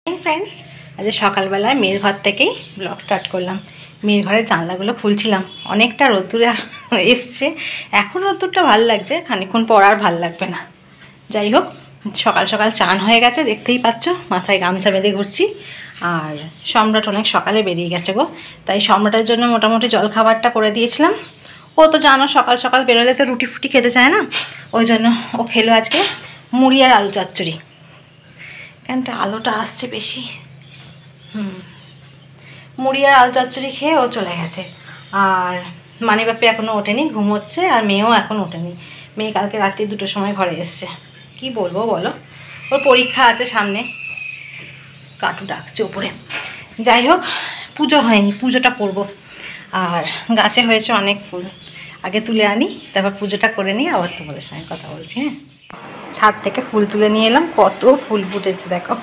Friends आज सकाल बेला mayor घर থেকে ব্লগ স্টার্ট করলাম। মেয়ের ঘরের জানলাগুলো খুলছিলাম, অনেকটা রোদ্দুর এসছে। এখন রোদ্দুরটা ভালো লাগছে, খানিকক্ষণ পর আর ভালো লাগবে না। যাই হোক, সকাল সকাল চান হয়ে গেছে, দেখতেই পাচ্ছ। মাথায় গামছা বেঁধে ঘুরছি। আর সম্রাট অনেক সকালে বেরিয়ে গেছে গো, তাই সম্রাটের জন্য মোটামুটি জলখাবারটা করে দিয়েছিলাম। ও তো জানো সকাল সকাল বেরোলে তো রুটি ফুটি খেতে চায় না, ওই জন্য ও খেলো আজকে মুড়ি আর আলু চচ্চড়ি। কেনটা আলোটা আসছে বেশি। মুড়ি আর আলু চচ্চড়ি খেয়ে ও চলে গেছে। আর মানিবাপি এখনও ওঠেনি, ঘুমোচ্ছে। আর মেয়েও এখন ওঠেনি। মেয়ে কালকে রাত্রি 2টোর সময় ঘরে এসছে। কি বলবো বলো, ওর পরীক্ষা আছে সামনে, কাটু ডাকছে ওপরে। যাই হোক, পুজো হয়নি, পুজোটা করব। আর গাছে হয়েছে অনেক ফুল, আগে তুলে আনি, তারপর পুজোটা করে নিই, আবার তোমাদের সঙ্গে কথা বলছি। হ্যাঁ, ছাদ থেকে ফুল তুলে নিয়ে এলাম, কত ফুল ফুটেছে দেখো।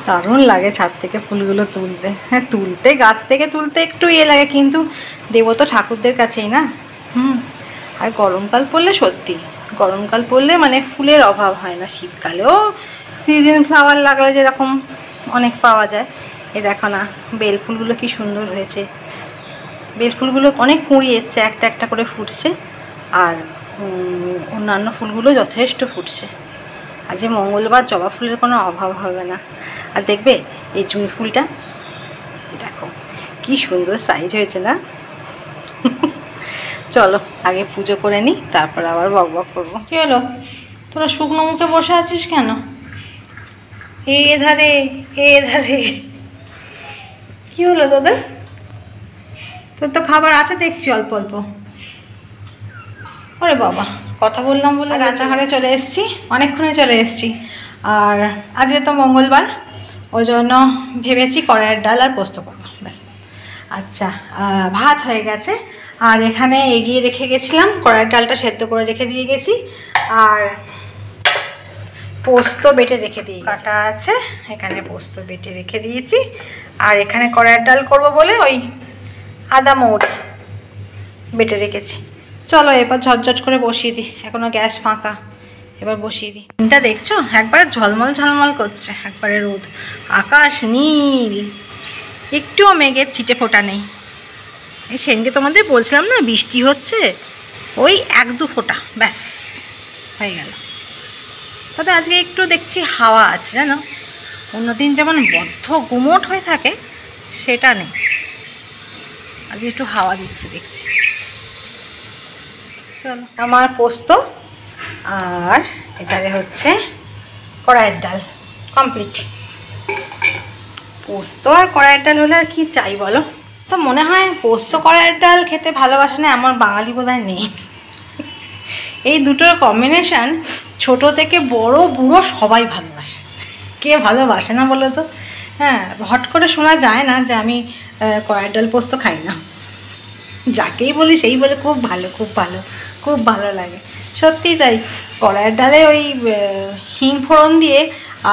দারুণ লাগে ছাদ থেকে ফুলগুলো তুলতে। হ্যাঁ, তুলতে গাছ থেকে তুলতে একটু লাগে, কিন্তু দেবো তো ঠাকুরদের কাছেই না। আর গরমকাল পড়লে সত্যি, গরমকাল পড়লে মানে ফুলের অভাব হয় না। শীতকালেও সিজন ফ্লাওয়ার লাগলে যেরকম অনেক পাওয়া যায়। এ দেখো না, বেল ফুলগুলো কি সুন্দর হয়েছে। বেল ফুলগুলো অনেক কুঁড়ি এসছে, একটা একটা করে ফুটছে। আর অন্যান্য ফুলগুলো যথেষ্ট ফুটছে। আজ মঙ্গলবার, জবা ফুলের কোনো অভাব হবে না। আর দেখবে এই জুঁই ফুলটা, দেখো কি সুন্দর সাইজ হয়েছে না। চলো আগে পুজো করে নিই, তারপর আবার বক বক করবো। কী হলো, তোরা শুকনো মুখে বসে আছিস কেন? এ ধারে এ ধারে, কী হলো তোদের? তোর তো খাবার আছে দেখছি অল্প অল্প। ওরে বাবা, কথা বললাম বলে রান্নাঘরে চলে এসেছি, অনেকক্ষণে চলে এসেছি। আর আজকে তো মঙ্গলবার, ওই জন্য ভেবেছি কড়াইয়ের ডাল আর পোস্ত করবো, ব্যাস। আচ্ছা, ভাত হয়ে গেছে। আর এখানে এগিয়ে রেখে গেছিলাম, কড়াইয়ের ডালটা সেদ্ধ করে রেখে দিয়ে গেছি। আর পোস্ত বেটে রেখে দিয়ে কাটা আছে, এখানে পোস্ত বেটে রেখে দিয়েছি। আর এখানে কড়াইয়ের ডাল করবো বলে ওই আদা মৌরি বেটে রেখেছি। চলো এবার ঝটঝট করে বসিয়ে দিই, এখনও গ্যাস ফাঁকা, এবার বসিয়ে দিই। এটা দেখছো একবারে ঝলমল ঝলমল করছে, একবারে রোদ, আকাশ নীল, একটুও মেঘের ছিটে ফোটা নেই। এই সেদিনকে তোমাদের বলছিলাম না বৃষ্টি হচ্ছে, ওই 1-2 ফোঁটা ব্যাস হয়ে গেল। তবে আজকে একটু দেখছি হাওয়া আছে, জানো, অন্যদিন যেমন বদ্ধ গুমোট হয়ে থাকে সেটা নেই, আজকে একটু হাওয়া দিচ্ছে দেখছি। চলো, আমার পোস্ত আর এটারে হচ্ছে কড়াইয়ের ডাল কমপ্লিট। পোস্ত আর কড়াইয়ের ডাল হলে আর কি চাই বলো। তো মনে হয় পোস্ত কড়াইয়ের ডাল খেতে ভালোবাসে না এমন বাঙালি বোধহয় নেই। এই দুটোর কম্বিনেশান ছোট থেকে বড় বুড়ো সবাই ভালোবাসে, কে ভালোবাসে না বলো তো। হ্যাঁ, হট করে শোনা যায় না যে আমি কড়াইয়ের ডাল পোস্ত খাই না। যাকেই বলি সেই বলে খুব ভালো, খুব ভালো, খুব ভালো লাগে। সত্যি তাই, কড়াইয়ের ডালে ওই হিং ফোড়ন দিয়ে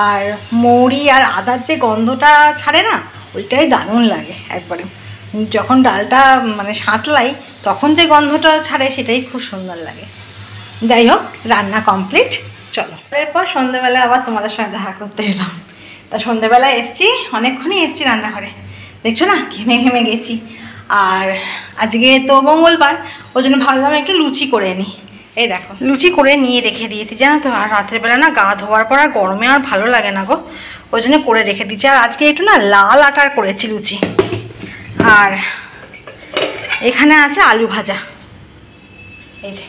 আর মৌরি আর আদার যে গন্ধটা ছাড়ে না, ওইটাই দারুণ লাগে একবারে। যখন ডালটা মানে সাঁতলাই তখন যে গন্ধটা ছাড়ে সেটাই খুব সুন্দর লাগে। যাই হোক, রান্না কমপ্লিট। চলো এরপর সন্ধ্যেবেলা আবার তোমাদের সঙ্গে দেখা করতে এলাম। তা সন্ধ্যেবেলায় এসছি, অনেকক্ষণই এসছি রান্নাঘরে, দেখছো না ঘেমে ঘেমে গেছি। আর আজকে তো মঙ্গলবার, ওই জন্য ভাবলাম একটু লুচি করে নিই। এই দেখো লুচি করে নিয়ে রেখে দিয়েছি, জানো তো। আর রাত্রেবেলা না গা ধোয়ার পর আর গরমে আর ভালো লাগে না গো, ওই জন্য করে রেখে দিয়েছি। আর আজকে একটু না লাল আটার করেছি লুচি। আর এখানে আছে আলু ভাজা, এই যে।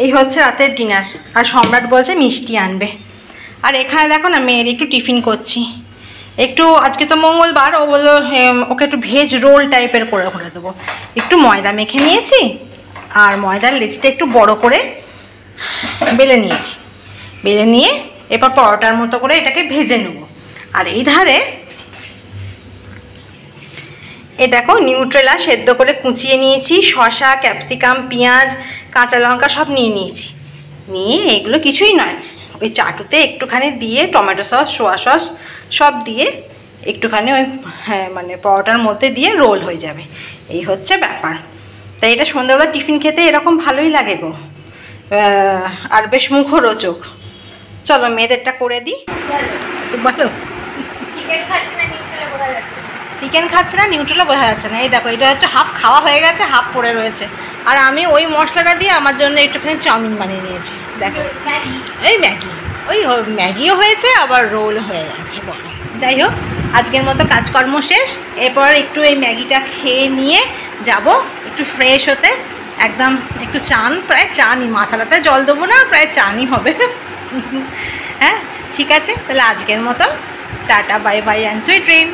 এই হচ্ছে রাতের ডিনার। আর সম্রাট বলছে মিষ্টি আনবে। আর এখানে দেখো না মেয়ের একটু টিফিন করছি। একটু আজকে তো মঙ্গলবার, ও বললো ওকে একটু ভেজ রোল টাইপের করে করে দেবো। একটু ময়দা মেখে নিয়েছি, আর ময়দার লেচিটা একটু বড় করে বেলে নিয়েছি। বেলে নিয়ে এরপর পরোটার মতো করে এটাকে ভেজে নেব। আর এই ধারে এ দেখো নিউট্রেলা সেদ্ধ করে কুচিয়ে নিয়েছি, শসা, ক্যাপসিকাম, পেঁয়াজ, কাঁচা লঙ্কা সব নিয়ে নিয়েছি। নিয়ে এগুলো কিছুই নয়, ওই চাটুতে একটুখানি দিয়ে টমেটো সস, সোয়া সস সব দিয়ে একটুখানি ওই মানে পরোটার মধ্যে দিয়ে রোল হয়ে যাবে। এই হচ্ছে ব্যাপার। তাই এটা সন্ধ্যাবেলা টিফিন খেতে এরকম ভালোই লাগে গো, আর বেশ মুখরোচক। চলো মেয়েদেরটা করে দিই। বলো। চিকেন খাচ্ছে না, নিউট্রেলা বোঝা যাচ্ছে না। এই দেখো, এটা হচ্ছে হাফ খাওয়া হয়ে গেছে, হাফ পড়ে রয়েছে। আর আমি ওই মশলাটা দিয়ে আমার জন্য একটুখানি চাউমিন বানিয়ে নিয়েছি। দেখো, এই ওই ম্যাগিও হয়েছে, আবার রোল হয়ে গেছে। বলো, যাই হোক, আজকের মতো কাজকর্ম শেষ। এরপর একটু এই ম্যাগিটা খেয়ে নিয়ে যাব একটু ফ্রেশ হতে। একদম একটু চান, প্রায় চানই, মাথাটাতে জল দেবো না, প্রায় চানই হবে। হ্যাঁ, ঠিক আছে, তাহলে আজকের মতো tata, bye bye and sweet dream.